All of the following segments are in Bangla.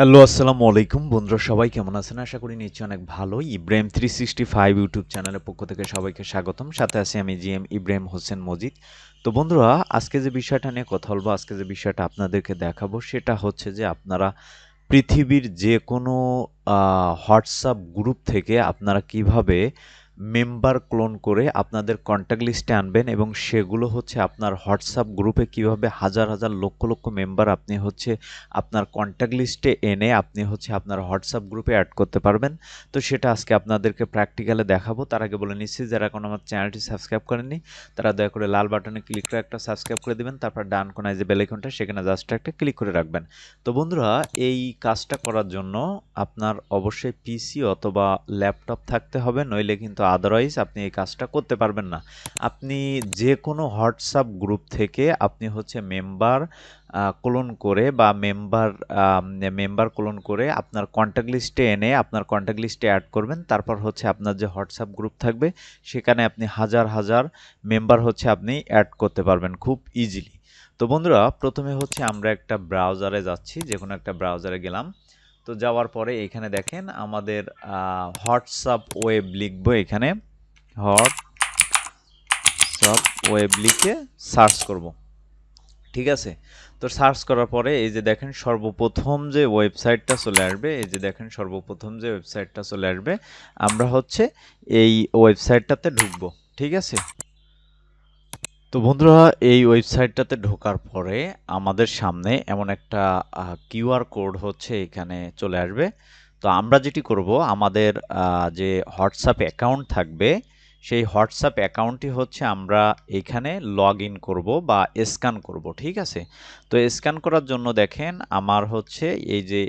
হ্যালো, আসসালামু আলাইকুম বন্ধুরা, সবাই কেমন আছেন? আশা করি নিশ্চয়ই অনেক ভালো। ইব্রাহিম 365 ইউটিউব চ্যানেলের পক্ষ থেকে সবাইকে স্বাগতম। সাথে আছি আমি জিএম ইব্রাহিম হোসেন মজিদ। তো বন্ধুরা, আজকে যে বিষয়টা নিয়ে কথা বলবো, আজকে যে বিষয়টা আপনাদেরকে দেখাবো সেটা হচ্ছে যে আপনারা পৃথিবীর যে কোনো হোয়াটসঅ্যাপ গ্রুপ থেকে আপনারা কিভাবে মেম্বার ক্লোন করে আপনাদের কন্ট্যাক্ট লিস্টে আনবেন এবং সেগুলো হচ্ছে আপনার হোয়াটসঅ্যাপ গ্রুপে কিভাবে হাজার হাজার লক্ষ লক্ষ মেম্বার আপনি হচ্ছে আপনার কন্ট্যাক্ট লিস্টে এনে আপনি হচ্ছে আপনার হোয়াটসঅ্যাপ গ্রুপে অ্যাড করতে পারবেন। তো সেটা আজকে আপনাদেরকে প্র্যাকটিক্যালে দেখাবো। তার আগে বলে নিচ্ছি, যারা এখন আমার চ্যানেলটি সাবস্ক্রাইব করেননি তারা দয়া করে লাল বাটনে ক্লিক করে একটা সাবস্ক্রাইব করে দিবেন। তারপর ডান কোনায় যে বেল আইকনটা সেখানে জাস্ট একটা ক্লিক করে রাখবেন। তো বন্ধুরা, এই কাজটা করার জন্য আপনার অবশ্যই পিসি অথবা ল্যাপটপ থাকতে হবে, নইলে কিন্তু আদারওয়াইজ আপনি এই কাজটা করতে পারবেন না। আপনি যে কোনো হোয়াটসঅ্যাপ গ্রুপ থেকে আপনি হচ্ছে মেম্বার ক্লোন করে বা মেম্বার ক্লোন করে আপনার কন্ট্যাক্ট লিস্টে এনে আপনার কন্ট্যাক্ট লিস্টে অ্যাড করবেন। তারপর হচ্ছে আপনার যে হোয়াটসঅ্যাপ গ্রুপ থাকবে সেখানে আপনি হাজার হাজার মেম্বার হচ্ছে আপনি অ্যাড করতে পারবেন খুব ইজিলি। তো বন্ধুরা, প্রথমে হচ্ছে আমরা একটা ব্রাউজারে যাচ্ছি, যে কোনো একটা ব্রাউজারে গেলাম। তো যাওয়ার পরে এখানে দেখেন আমাদের হোয়াটসঅ্যাপ ওয়েব লিখবো, এখানে হোয়াটসঅ্যাপ ওয়েব লিখে সার্চ করব। ঠিক আছে? তো সার্চ করার পরে এই যে দেখেন সর্বপ্রথম যে ওয়েবসাইটটা চলে আসবে, এই যে দেখেন সর্বপ্রথম যে ওয়েবসাইটটা চলে আসবে, আমরা হচ্ছে এই ওয়েবসাইটটাতে ঢুকবো। ঠিক আছে? তো বন্ধুরা, এই ওয়েবসাইটটাতে ঢোকার পরে আমাদের সামনে এমন একটা কিউআর কোড হচ্ছে এখানে চলে আসবে। তো আমরা যেটি করব, আমাদের যে হোয়াটসঅ্যাপ অ্যাকাউন্ট থাকবে সেই হোয়াটসঅ্যাপ অ্যাকাউন্টটি হচ্ছে আমরা এখানে লগ ইন করবো বা স্ক্যান করব। ঠিক আছে? তো স্ক্যান করার জন্য দেখেন আমার হচ্ছে এই যে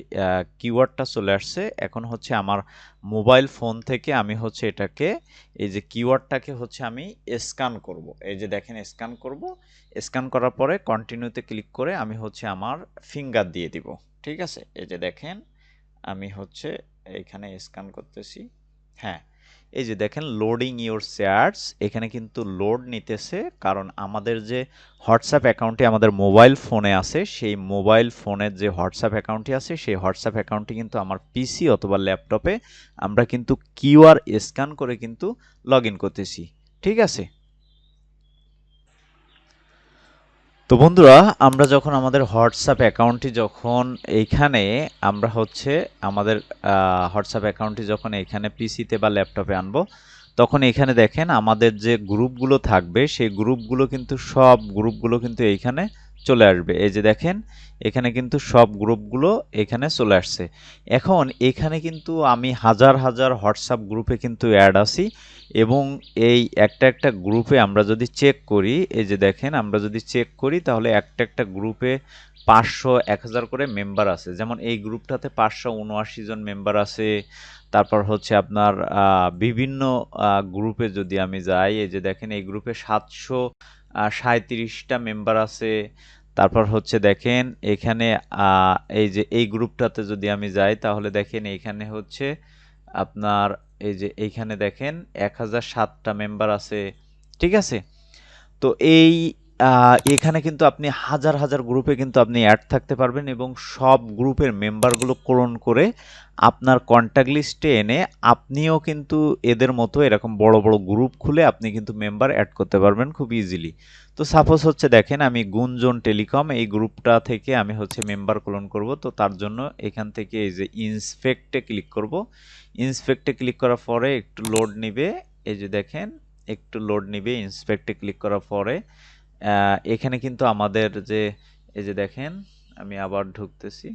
কিউআরটা চলে আসছে। এখন হচ্ছে আমার মোবাইল ফোন থেকে আমি হচ্ছে এটাকে, এই যে কিওয়ার্ডটাকে হচ্ছে আমি স্ক্যান করব। এই যে দেখেন স্ক্যান করব। স্ক্যান করার পরে কন্টিনিউতে ক্লিক করে আমি হচ্ছে আমার ফিঙ্গার দিয়ে দিব। ঠিক আছে? এই যে দেখেন আমি হচ্ছে এখানে স্ক্যান করতেছি। হ্যাঁ, এই যে দেখেন লোডিং ইওর শেয়ারস, এখানে কিন্তু লোড নিতেছে, কারণ আমাদের যে হোয়াটসঅ্যাপ অ্যাকাউন্টটি আমাদের মোবাইল ফোনে আছে, সেই মোবাইল ফোনের যে হোয়াটসঅ্যাপ অ্যাকাউন্টটি আছে সেই হোয়াটসঅ্যাপ অ্যাকাউন্টটি কিন্তু আমার পিসি অথবা ল্যাপটপে আমরা কিন্তু কিউআর স্ক্যান করে কিন্তু লগ ইন করতেছি। ঠিক আছে? তো বন্ধুরা, আমরা যখন আমাদের হোয়াটসঅ্যাপ অ্যাকাউন্টটি যখন এইখানে আমরা হচ্ছে আমাদের হোয়াটসঅ্যাপ অ্যাকাউন্টটি যখন এখানে পিসিতে বা ল্যাপটপে আনবো, তখন এখানে দেখেন আমাদের যে গ্রুপগুলো থাকবে সেই গ্রুপগুলো কিন্তু সব গ্রুপগুলো কিন্তু এইখানে চলে আসবে। এই যে দেখেন এখানে কিন্তু সব গ্রুপগুলো এখানে চলে আসছে। এখন এখানে কিন্তু আমি হাজার হাজার হোয়াটসঅ্যাপ গ্রুপে কিন্তু অ্যাড আছি, এবং এই একটা একটা গ্রুপে আমরা যদি চেক করি, এই যে দেখেন আমরা যদি চেক করি তাহলে একটা একটা গ্রুপে 500 1000 করে মেম্বার আছে। যেমন এই গ্রুপটাতে 579 জন মেম্বার আছে। তারপর হচ্ছে আপনার বিভিন্ন গ্রুপে যদি আমি যাই, এই যে দেখেন এই গ্রুপে 737টা মেম্বার আছে। তারপর হচ্ছে দেখেন এখানে এই যে এই গ্রুপটাতে যদি আমি যাই তাহলে দেখেন এইখানে হচ্ছে আপনার এই যে এইখানে দেখেন 1007টা মেম্বার আছে। ঠিক আছে? তো এই এখানে কিন্তু আপনি হাজার হাজার গ্রুপে কিন্তু আপনি অ্যাড থাকতে পারবেন, এবং সব গ্রুপের মেম্বারগুলো ক্লোন করে আপনার কন্ট্যাক্ট লিস্টে এনে আপনিও কিন্তু এদের মতো এরকম বড় বড় গ্রুপ খুলে আপনি কিন্তু মেম্বার অ্যাড করতে পারবেন খুব ইজিলি। তো সাপোজ হচ্ছে দেখেন আমি গুঞ্জন টেলিকম এই গ্রুপটা থেকে আমি হচ্ছে মেম্বার ক্লোন করব। তো তার জন্য এখান থেকে এই যে ইন্সপেক্টে ক্লিক করব। ইন্সপেক্টে ক্লিক করার পরে একটু লোড নিবে। এই যে দেখেন একটু লোড নিবে। ইন্সপেক্টে ক্লিক করার পরে এখানে কিন্তু আমাদের যে এই যে দেখেন আমি আবার ঢুকতেছি,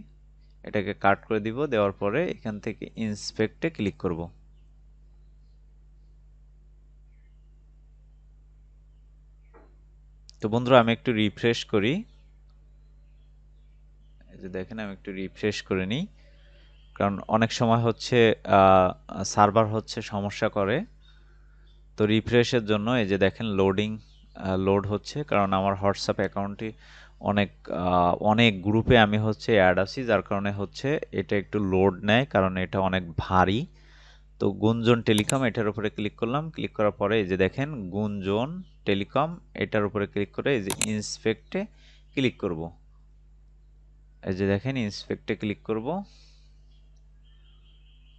এটাকে কাট করে দিব। দেওয়ার পরে এখান থেকে ইন্সপেক্টে ক্লিক করব। তো বন্ধুরা, আমি একটু রিফ্রেশ করি। এই যে দেখেন আমি একটু রিফ্রেশ করে নিই, কারণ অনেক সময় হচ্ছে সার্ভার হচ্ছে সমস্যা করে। তো রিফ্রেশের জন্য এই যে দেখেন লোডিং লোড হচ্ছে, কারণ আমার হোয়াটসঅ্যাপ অ্যাকাউন্টটি অনেক অনেক গ্রুপে আমি হচ্ছে অ্যাড আছি, যার কারণে হচ্ছে এটা একটু লোড নেয়, কারণ এটা অনেক ভারী। তো গুঞ্জন টেলিকম এটার উপরে ক্লিক করলাম। ক্লিক করার পরে এই যে দেখেন গুঞ্জন টেলিকম এটার উপরে ক্লিক করে এই যে ইন্সপেক্টে ক্লিক করব। এই যে দেখেন ইন্সপেক্টে ক্লিক করব।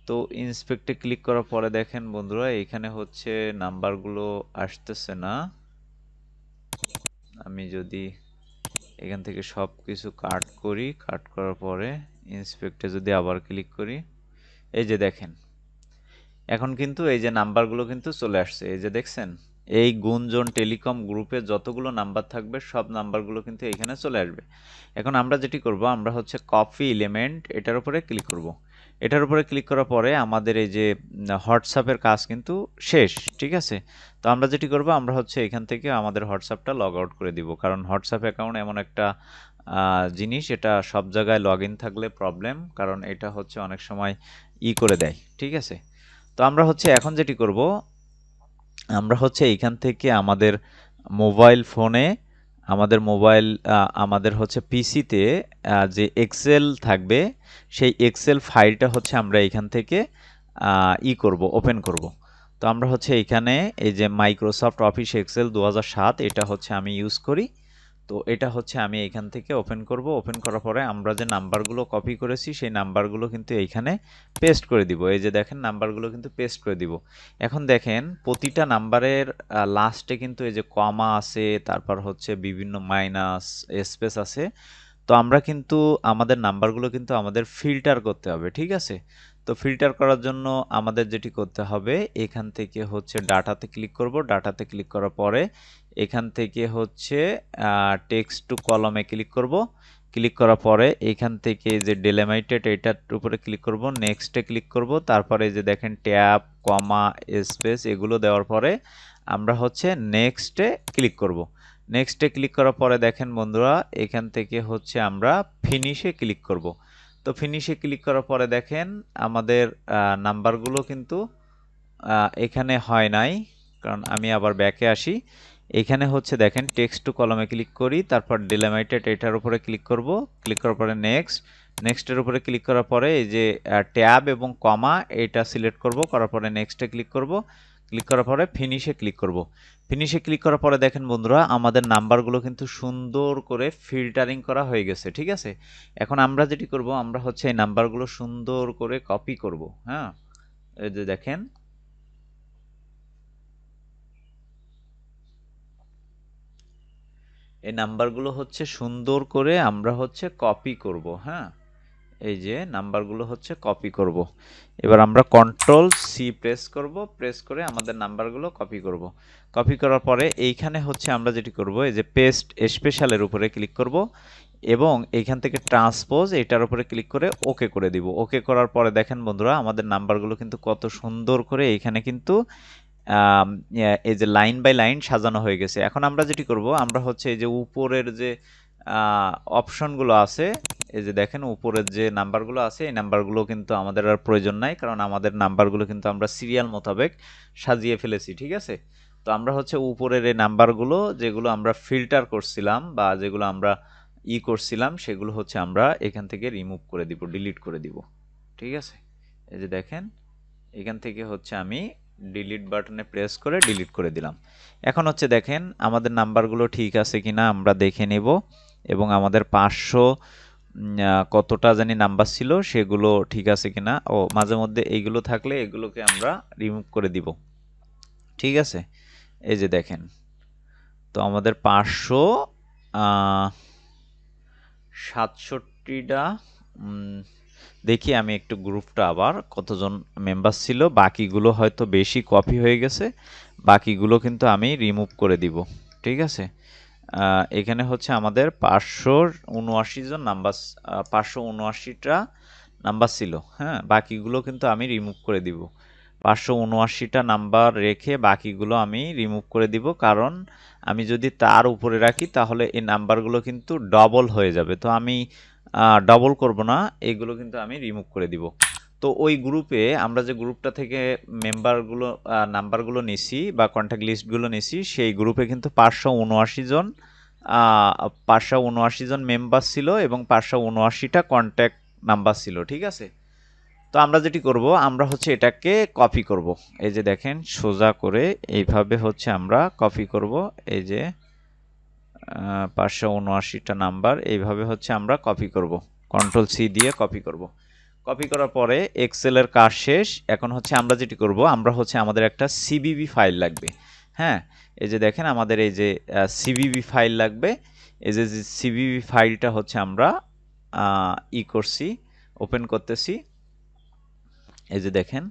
তো ইন্সপেক্টে ক্লিক করার পরে দেখেন বন্ধুরা এখানে হচ্ছে নাম্বারগুলো আসতেছে না। আমি যদি এখান থেকে সব কিছু কাট করি, কাট করার পরে ইন্সপেক্টে যদি আবার ক্লিক করি, এই যে দেখেন এখন কিন্তু এই যে নাম্বারগুলো কিন্তু চলে আসছে। এই যে দেখছেন এই গুঞ্জন টেলিকম গ্রুপে যতগুলো নাম্বার থাকবে সব নাম্বারগুলো কিন্তু এখানে চলে আসবে। এখন আমরা যেটি করব, আমরা হচ্ছে কপি এলিমেন্ট এটার উপরে ক্লিক করব। এটার উপরে ক্লিক করার পরে আমাদের এই যে হোয়াটসঅ্যাপের কাজ কিন্তু শেষ, ঠিক আছে। তো আমরা যেটি করব, আমরা হচ্ছে এখান থেকে আমাদের হোয়াটসঅ্যাপটা লগ আউট করে দিব, কারণ হোয়াটসঅ্যাপ অ্যাকাউন্ট এমন একটা জিনিস, এটা সব জায়গায় লগ ইন থাকলে প্রবলেম, কারণ এটা হচ্ছে অনেক সময় করে দেয়, ঠিক আছে। তো আমরা হচ্ছে এখন যেটি করব, আমরা হচ্ছে এইখান থেকে আমাদের মোবাইল ফোনে, আমাদের হচ্ছে পিসিতে যে এক্সেল থাকবে সেই এক্সেল ফাইলটা হচ্ছে আমরা এইখান থেকে করব, ওপেন করব। তো আমরা হচ্ছে এইখানে এই যে মাইক্রোসফট অফিস এক্সেল 2007 এটা হচ্ছে আমি ইউজ করি। তো এটা হচ্ছে আমি এখান থেকে ওপেন করব। ওপেন করার পরে আমরা যে নাম্বারগুলো কপি করেছি সেই নাম্বারগুলো কিন্তু এইখানে পেস্ট করে দিব। এই যে দেখেন নাম্বারগুলো কিন্তু পেস্ট করে দিব। এখন দেখেন প্রতিটা নাম্বারের লাস্টে কিন্তু এই যে কমা আছে, তারপর হচ্ছে বিভিন্ন মাইনাস, স্পেস আছে। তো আমরা কিন্তু আমাদের নাম্বারগুলো কিন্তু আমাদের ফিল্টার করতে হবে, ঠিক আছে। তো ফিল্টার করার জন্য আমাদের যেটি করতে হবে, এখান থেকে হচ্ছে ডাটাতে ক্লিক করব। ডাটাতে ক্লিক করার পরে এখান থেকে হচ্ছে টেক্সট টু কলমে ক্লিক করব। ক্লিক করার পরে এখান থেকে যে ডেলিমিটেড এটার উপরে ক্লিক করব, নেক্সটে ক্লিক করব। তারপরে যে দেখেন ট্যাব, কমা, স্পেস এগুলো দেওয়ার পরে আমরা হচ্ছে নেক্সটে ক্লিক করব। নেক্সটে ক্লিক করার পরে দেখেন বন্ধুরা এখান থেকে হচ্ছে আমরা ফিনিশে ক্লিক করব। তো ফিনিশে ক্লিক করার পরে দেখেন আমাদের নাম্বারগুলো কিন্তু এখানে হয় নাই, কারণ আমি আবার ব্যাকে আসি। এখানে হচ্ছে দেখেন টেক্সট টু কলমে ক্লিক করি, তারপর ডিলিমিটেড এটার উপরে ক্লিক করব। ক্লিক করার পরে নেক্সটের উপরে ক্লিক করার পরে এই যে ট্যাব এবং কমা এটা সিলেক্ট করব, করার পরে নেক্সটে ক্লিক করব। ক্লিক করার পরে ফিনিশে ক্লিক করব। ফিনিশে ক্লিক করার পরে দেখেন বন্ধুরা আমাদের নাম্বারগুলো কিন্তু সুন্দর করে ফিল্টারিং করা হয়ে গেছে, ঠিক আছে। এখন আমরা যেটি করব, আমরা হচ্ছে এই নাম্বারগুলো সুন্দর করে কপি করব। হ্যাঁ, এই যে দেখেন এই নাম্বারগুলো হচ্ছে সুন্দর করে আমরা হচ্ছে কপি করব। হ্যাঁ, এই যে নাম্বারগুলো হচ্ছে কপি করব। এবার আমরা কন্ট্রোল সি প্রেস করব, প্রেস করে আমাদের নাম্বারগুলো কপি করব। কপি করার পরে এইখানে হচ্ছে আমরা যেটি করব, এই যে পেস্ট স্পেশালের উপরে ক্লিক করব এবং এইখান থেকে ট্রান্সপোজ এটার উপরে ক্লিক করে ওকে করে দিব। ওকে করার পরে দেখেন বন্ধুরা আমাদের নাম্বারগুলো কিন্তু কত সুন্দর করে এইখানে কিন্তু এই যে লাইন বাই লাইন সাজানো হয়ে গেছে। এখন আমরা যেটি করব, আমরা হচ্ছে এই যে উপরের যে অপশনগুলো আছে, এই যে দেখেন উপরের যে নাম্বারগুলো আছে এই নাম্বারগুলো কিন্তু আমাদের আর প্রয়োজন নাই, কারণ আমাদের নাম্বারগুলো কিন্তু আমরা সিরিয়াল মোতাবেক সাজিয়ে ফেলেছি, ঠিক আছে। তো আমরা হচ্ছে উপরের এই নাম্বারগুলো যেগুলো আমরা ফিল্টার করছিলাম বা যেগুলো আমরা করছিলাম সেগুলো হচ্ছে আমরা এখান থেকে রিমুভ করে দিব, ডিলিট করে দিব, ঠিক আছে। এই যে দেখেন এখান থেকে হচ্ছে আমি ডিলিট বাটনে প্রেস করে ডিলিট করে দিলাম। এখন হচ্ছে দেখেন আমাদের নাম্বারগুলো ঠিক আছে কিনা আমরা দেখে নেব এবং আমাদের 500 কতটা জানি নাম্বার ছিল সেগুলো ঠিক আছে কিনা, ও মাঝে মধ্যে এইগুলো থাকলে এগুলোকে আমরা রিমুভ করে দিব, ঠিক আছে। এই যে দেখেন তো আমাদের 567টা দেখি আমি একটু গ্রুপটা আবার কতজন মেম্বার ছিল, বাকিগুলো হয়তো বেশি কপি হয়ে গেছে, বাকিগুলো কিন্তু আমি রিমুভ করে দিব, ঠিক আছে। এখানে হচ্ছে আমাদের 579 জন নাম্বার, 579টা নাম্বার ছিল। হ্যাঁ, বাকিগুলো কিন্তু আমি রিমুভ করে দিব। 579টা নাম্বার রেখে বাকিগুলো আমি রিমুভ করে দিব, কারণ আমি যদি তার উপরে রাখি তাহলে এই নাম্বারগুলো কিন্তু ডবল হয়ে যাবে। তো আমি ডবল করব না, এগুলো কিন্তু আমি রিমুভ করে দিব। তো ওই গ্রুপে আমরা যে গ্রুপটা থেকে মেম্বারগুলো নাম্বারগুলো নিছি বা কন্ট্যাক্ট লিস্টগুলো নিছি সেই গ্রুপে কিন্তু 579জন মেম্বার ছিল এবং 579টা কন্ট্যাক্ট নাম্বার ছিল, ঠিক আছে। তো আমরা যেটি করব, আমরা হচ্ছে এটাকে কপি করব। এই যে দেখেন সোজা করে এইভাবে হচ্ছে আমরা কপি করব। এই যে 579টা নাম্বার এইভাবে হচ্ছে আমরা কপি করব। কন্ট্রোল সি দিয়ে কপি করব। কপি করার পরে এক্সেলের কাজ শেষ। এখন হচ্ছে আমরা যেটি করব, আমরা হচ্ছে আমাদের একটা সিভিভি ফাইল লাগবে। হ্যাঁ, এই যে দেখেন আমাদের এই যে সিভিভি ফাইল লাগবে। এই যে সিভিভি ফাইলটা হচ্ছে আমরা করছি, ওপেন করতেছি। এই যে দেখেন,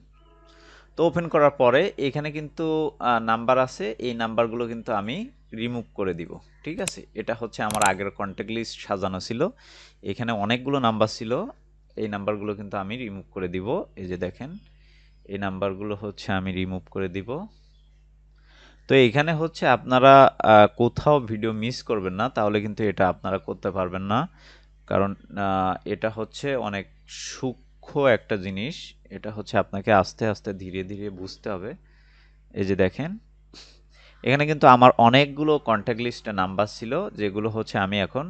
তো ওপেন করার পরে এখানে কিন্তু নাম্বার আছে, এই নাম্বারগুলো কিন্তু আমি রিমুভ করে দিব। ঠিক আছে, এটা হচ্ছে আমার আগের কন্ট্যাক্ট লিস্ট সাজানো ছিল, এখানে অনেকগুলো নাম্বার ছিল, এই নাম্বারগুলো কিন্তু আমি রিমুভ করে দিব। এই যে দেখেন, এই নাম্বারগুলো হচ্ছে আমি রিমুভ করে দিব। তো এখানে হচ্ছে আপনারা কোথাও ভিডিও মিস করবেন না, তাহলে কিন্তু এটা আপনারা করতে পারবেন না। কারণ এটা হচ্ছে অনেক সূক্ষ্ম একটা জিনিস, এটা হচ্ছে আপনাকে আস্তে আস্তে ধীরে ধীরে বুঝতে হবে। এই যে দেখেন, এখানে কিন্তু আমার অনেকগুলো কন্ট্যাক্ট লিস্টে নাম্বার ছিল, যেগুলো হচ্ছে আমি এখন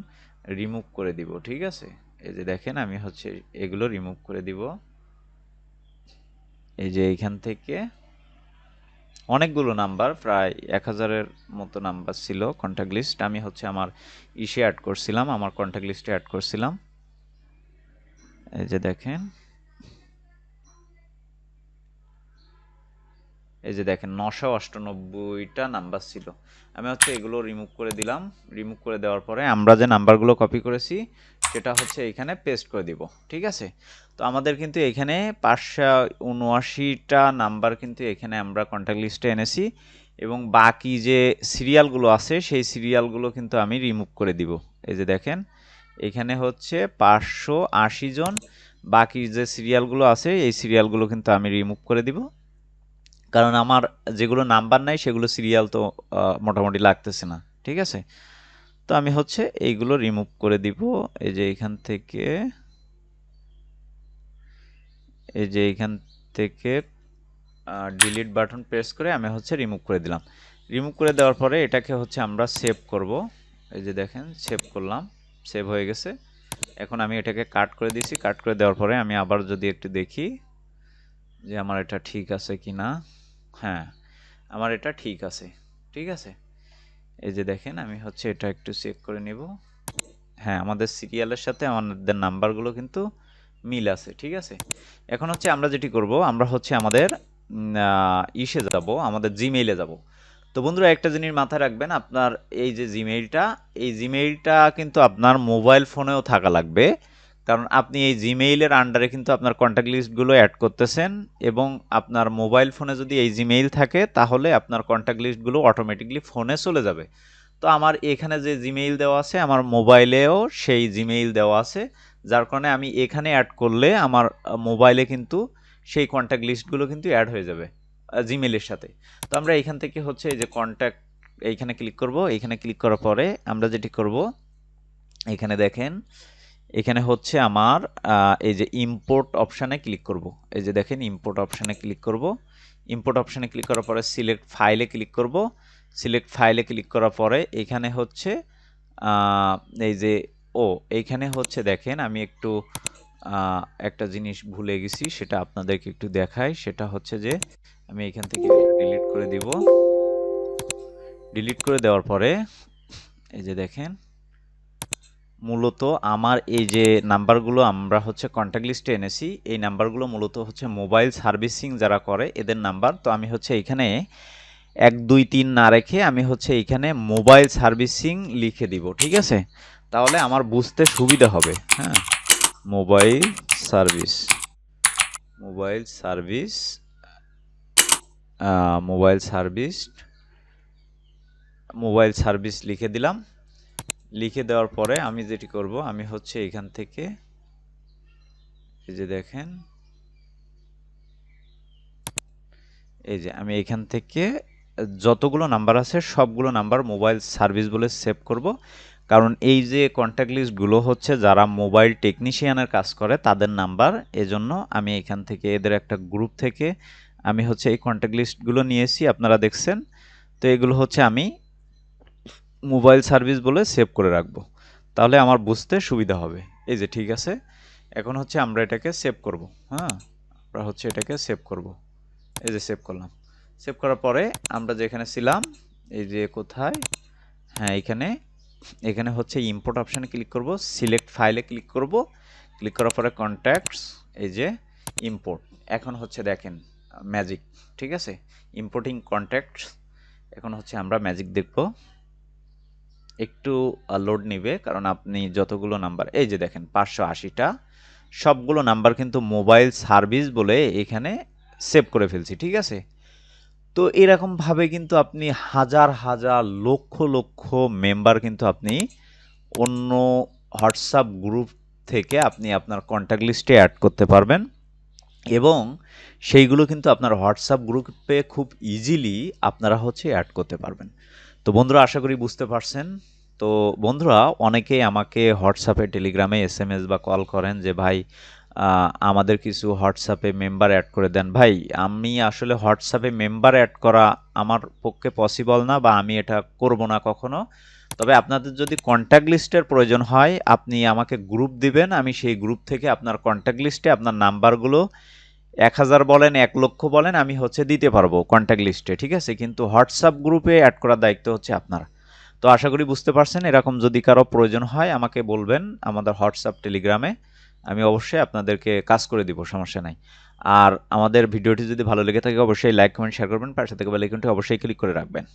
রিমুভ করে দিব। ঠিক আছে, এই যে দেখেন আমি হচ্ছে এগুলো রিমুভ করে দিব। এই যে এইখান থেকে অনেকগুলো নাম্বার, প্রায় 1000-এর মতো নাম্বার ছিল কন্ট্যাক্ট লিস্ট, আমি হচ্ছে আমার ইসে অ্যাড করছিলাম, আমার কন্ট্যাক্ট লিস্টে অ্যাড করছিলাম। এই যে দেখেন, এই যে দেখেন 998টা নাম্বার ছিল, আমি হচ্ছে এগুলো রিমুভ করে দিলাম। রিমুভ করে দেওয়ার পরে আমরা যে নাম্বারগুলো কপি করেছি সেটা হচ্ছে এখানে পেস্ট করে দিব। ঠিক আছে, তো আমাদের কিন্তু এখানে 579টা নাম্বার কিন্তু এখানে আমরা কন্ট্যাক্ট লিস্টে এনেছি, এবং বাকি যে সিরিয়ালগুলো আছে সেই সিরিয়ালগুলো কিন্তু আমি রিমুভ করে দিব। এই যে দেখেন, এখানে হচ্ছে 580 জন, বাকি যে সিরিয়ালগুলো আছে এই সিরিয়ালগুলো কিন্তু আমি রিমুভ করে দিব, কারণ আমার যেগুলো নাম্বার নাই সেগুলো সিরিয়াল তো মোটামুটি লাগতেছে না। ঠিক আছে, তো আমি হচ্ছে এইগুলো রিমুভ করে দিব। এই যে এখান থেকে, এই যে এখান থেকে ডিলিট বাটন প্রেস করে আমি হচ্ছে রিমুভ করে দিলাম। রিমুভ করে দেওয়ার পরে এটাকে হচ্ছে আমরা সেভ করব। এই যে দেখেন, সেভ করলাম, সেভ হয়ে গেছে। এখন আমি এটাকে কাট করে দিয়েছি, কাট করে দেওয়ার পরে আমি আবার যদি একটু দেখি যে আমার এটা ঠিক আছে কি না। হ্যাঁ, আমার এটা ঠিক আছে। ঠিক আছে, এই যে দেখেন আমি হচ্ছে এটা একটু চেক করে নিব। হ্যাঁ, আমাদের সিরিয়ালের সাথে আমাদের নাম্বারগুলো কিন্তু মিল আছে। ঠিক আছে, এখন হচ্ছে আমরা যেটি করব, আমরা হচ্ছে আমাদের ইসে যাব, আমাদের জিমেইলে যাব। তো বন্ধুরা একটা জিনিস মাথায় রাখবেন, আপনার এই যে জিমেইলটা, এই জিমেইলটা কিন্তু আপনার মোবাইল ফোনেও থাকা লাগবে, কারণ আপনি এই জিমেইলের আন্ডারে কিন্তু আপনার কন্ট্যাক্ট লিস্টগুলো অ্যাড করতেছেন, এবং আপনার মোবাইল ফোনে যদি এই জিমেইল থাকে তাহলে আপনার কন্ট্যাক্ট লিস্টগুলো অটোমেটিকলি ফোনে চলে যাবে। তো আমার এখানে যে জিমেইল দেওয়া আছে আমার মোবাইলেও সেই জিমেইল দেওয়া আছে, যার কারণে আমি এখানে অ্যাড করলে আমার মোবাইলে কিন্তু সেই কন্ট্যাক্ট লিস্টগুলো কিন্তু অ্যাড হয়ে যাবে জিমেইলের সাথে। তো আমরা এখান থেকে হচ্ছে এই যে কন্ট্যাক্ট, এইখানে ক্লিক করব। এইখানে ক্লিক করার পরে আমরা যেটি করব, এখানে দেখেন, এখানে হচ্ছে আমার এই যে ইম্পোর্ট অপশানে ক্লিক করব। এই যে দেখেন ইম্পোর্ট অপশানে ক্লিক করব। ইম্পোর্ট অপশানে ক্লিক করার পরে সিলেক্ট ফাইলে ক্লিক করব। সিলেক্ট ফাইলে ক্লিক করার পরে এখানে হচ্ছে এই যে এইখানে হচ্ছে দেখেন আমি একটু একটা জিনিস ভুলে গেছি, সেটা আপনাদেরকে একটু দেখাই। সেটা হচ্ছে যে আমি এখান থেকে ডিলিট করে দিব। ডিলিট করে দেওয়ার পরে এই যে দেখেন, মূলত আমার এই যে নাম্বারগুলো আমরা হচ্ছে কন্ট্যাক্ট লিস্টে এনেছি, এই নাম্বারগুলো মূলত হচ্ছে মোবাইল সার্ভিসিং যারা করে এদের নাম্বার। তো আমি হচ্ছে এখানে 1 2 3 না রেখে আমি হচ্ছে এখানে মোবাইল সার্ভিসিং লিখে দিব। ঠিক আছে, তাহলে আমার বুঝতে সুবিধা হবে। হ্যাঁ, mobile service, mobile service, mobile service, mobile service লিখে দিলাম। লিখে দেওয়ার পরে আমি যেটি করব, আমি হচ্ছে এখান থেকে এই যে দেখেন, এই যে আমি এখান থেকে যতগুলো নাম্বার আছে সবগুলো নাম্বার মোবাইল সার্ভিস বলে সেভ করব, কারণ এই যে কন্ট্যাক্ট লিস্টগুলো হচ্ছে যারা মোবাইল টেকনিশিয়ানের কাজ করে তাদের নাম্বার। এজন্য আমি এখান থেকে এদের একটা গ্রুপ থেকে আমি হচ্ছে এই কন্ট্যাক্ট লিস্টগুলো নিয়েছি, আপনারা দেখছেন। তো এগুলো হচ্ছে আমি মোবাইল সার্ভিস বলে সেভ করে রাখবো, তাহলে আমার বুঝতে সুবিধা হবে। এই যে ঠিক আছে, এখন হচ্ছে আমরা এটাকে সেভ করব। হ্যাঁ, আমরা হচ্ছে এটাকে সেভ করব। এই যে সেভ করলাম। সেভ করার পরে আমরা যেখানে ছিলাম, এই যে কোথায়, হ্যাঁ এখানে এখানে হচ্ছে ইম্পোর্ট অপশানে ক্লিক করব, সিলেক্ট ফাইলে ক্লিক করব, ক্লিক করার পরে কন্ট্যাক্টস, এই যে ইম্পোর্ট। এখন হচ্ছে দেখেন ম্যাজিক, ঠিক আছে, ইম্পোর্টিং কন্ট্যাক্টস। এখন হচ্ছে আমরা ম্যাজিক দেখব, একটু লোড নিবে, কারণ আপনি যতগুলো নাম্বার, এই যে দেখেন 580টা সবগুলো নাম্বার কিন্তু মোবাইল সার্ভিস বলে এখানে সেভ করে ফেলছি, ঠিক আছে। তো এরকমভাবে কিন্তু আপনি হাজার হাজার লক্ষ লক্ষ মেম্বার কিন্তু আপনি অন্য হোয়াটসঅ্যাপ গ্রুপ থেকে আপনি আপনার কন্ট্যাক্ট লিস্টে অ্যাড করতে পারবেন, এবং সেইগুলো কিন্তু আপনার হোয়াটসঅ্যাপ গ্রুপে খুব ইজিলি আপনারা হচ্ছে অ্যাড করতে পারবেন। তো বন্ধুরা আশা করি বুঝতে পারছেন। তো বন্ধুরা অনেকেই আমাকে হোয়াটসঅ্যাপে, টেলিগ্রামে এসএমএস বা কল করেন যে ভাই আমাদের কিছু হোয়াটসঅ্যাপে মেম্বার অ্যাড করে দেন। ভাই আমি আসলে হোয়াটসঅ্যাপে মেম্বার অ্যাড করা আমার পক্ষে পসিবল না, বা আমি এটা করব না কখনো। তবে আপনাদের যদি কন্ট্যাক্ট লিস্টের প্রয়োজন হয় আপনি আমাকে গ্রুপ দিবেন, আমি সেই গ্রুপ থেকে আপনার কন্ট্যাক্ট লিস্টে আপনার নাম্বারগুলো 1000 বলেন 1,00,000 বলেন আমি হচ্ছে দিতে পারবো কন্ট্যাক্ট লিস্টে, ঠিক আছে। কিন্তু হোয়াটসঅ্যাপ গ্রুপে অ্যাড করার দায়িত্ব হচ্ছে আপনার। তো আশা করি বুঝতে পারছেন। এরকম যদি কারো প্রয়োজন হয় আমাকে বলবেন আমাদের হোয়াটসঅ্যাপ, টেলিগ্রামে, আমি অবশ্যই আপনাদেরকে কাজ করে দিব, সমস্যা নাই। আর আমাদের ভিডিওটি যদি ভালো লেগে থাকে অবশ্যই লাইক, কমেন্ট, শেয়ার করবেন, পাশে থেকে বেল আইকনটি অবশ্যই ক্লিক করে রাখবেন।